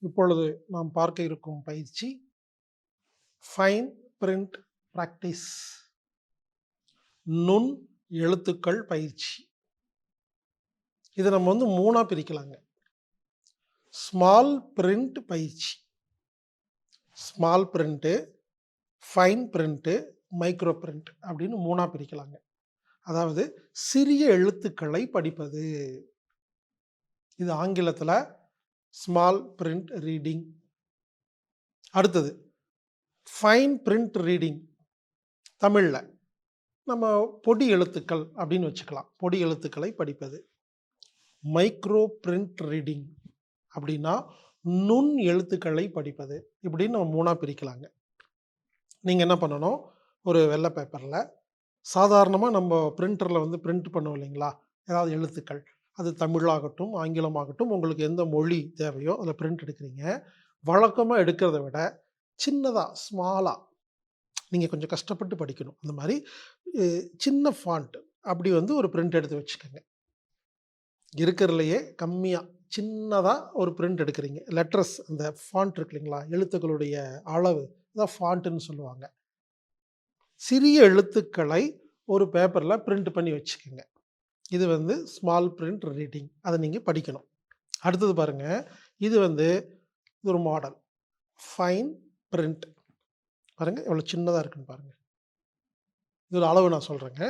இப்பொழுது நாம் பார்க்க இருக்கும் பயிற்சி ஃபைன் பிரிண்ட் பிராக்டிஸ், நுண் எழுத்துக்கள் பயிற்சி. இதை நம்ம மூணா பிரிக்கலாங்க. ஸ்மால் பிரிண்ட் பயிற்சி, small print, fine print, micro print அப்படின்னு மூணா பிரிக்கலாங்க. அதாவது சிறிய எழுத்துக்களை படிப்பது. இது ஆங்கிலத்தில் ஸ்மால் பிரிண்ட் ரீடிங். அடுத்தது ஃபைன் பிரிண்ட் ரீடிங், தமிழில் நம்ம பொடி எழுத்துக்கள் அப்படின்னு வச்சுக்கலாம், பொடி எழுத்துக்களை படிப்பது. மைக்ரோ பிரிண்ட் ரீடிங் அப்படின்னா நுண் எழுத்துக்களை படிப்பது. இப்படின்னு நம்ம மூணா பிரிக்கலாங்க. நீங்கள் என்ன பண்ணணும், ஒரு வெள்ளை பேப்பரில் சாதாரணமாக நம்ம பிரிண்டரில் பிரிண்ட் பண்ணுவோம் இல்லைங்களா, ஏதாவது எழுத்துக்கள், அது தமிழாகட்டும் ஆங்கிலமாகட்டும், உங்களுக்கு எந்த மொழி தேவையோ அதில் பிரிண்ட் எடுக்கிறீங்க. வழக்கமாக எடுக்கிறத விட சின்னதாக ஸ்மாலாக நீங்கள் கொஞ்சம் கஷ்டப்பட்டு படிக்கணும். அந்த மாதிரி சின்ன ஃபாண்ட் அப்படி ஒரு பிரிண்ட் எடுத்து வச்சுக்கோங்க. இருக்கிறதுலையே கம்மியாக சின்னதாக ஒரு பிரிண்ட் எடுக்கிறீங்க. லெட்டர்ஸ், அந்த ஃபாண்ட் இருக்கு இல்லைங்களா, எழுத்துக்களுடைய அளவு தான் ஃபாண்ட்டுன்னு சொல்லுவாங்க. சிறிய எழுத்துக்களை ஒரு பேப்பரில் பிரிண்ட் பண்ணி வச்சுக்கோங்க. இது ஸ்மால் பிரிண்ட் ரீடிங். அதை நீங்கள் படிக்கணும். அடுத்தது பாருங்கள், இது ஒரு மாடல் ஃபைன் பிரிண்ட். பாருங்கள் எவ்வளோ சின்னதாக இருக்குன்னு பாருங்கள். இது ஒரு அளவு நான் சொல்கிறேங்க.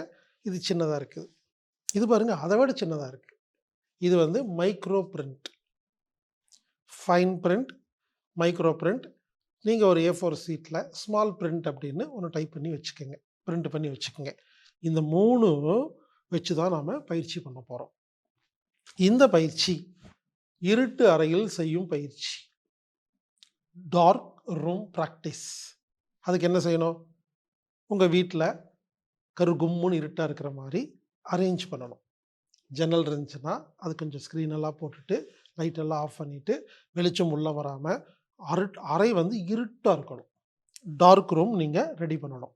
இது சின்னதாக இருக்குது. இது பாருங்கள் அதை விட சின்னதாக இருக்குது. இது micro print. Fine print, micro print. நீங்கள் ஒரு A4 சீட்டில் ஸ்மால் பிரிண்ட் அப்படின்னு ஒன்று டைப் பண்ணி வச்சுக்கோங்க, பிரிண்ட் பண்ணி வச்சுக்கோங்க. இந்த மூணு வச்சு தான் நாம் பயிற்சி பண்ண போகிறோம். இந்த பயிற்சி இருட்டு அறையில் செய்யும் பயிற்சி, டார்க் ரூம் ப்ராக்டிஸ். அதுக்கு என்ன செய்யணும், உங்கள் வீட்டில் கருகும்முன்னு இருட்டாக இருக்கிற மாதிரி அரேஞ்ச் பண்ணணும். ஜன்னல் இருந்துச்சுன்னா அது கொஞ்சம் ஸ்க்ரீனெல்லாம் போட்டுட்டு லைட்டெல்லாம் ஆஃப் பண்ணிவிட்டு வெளிச்சம் உள்ளே வராமல் அறை இருட்டாக இருக்கணும். டார்க் ரூம் நீங்கள் ரெடி பண்ணணும்.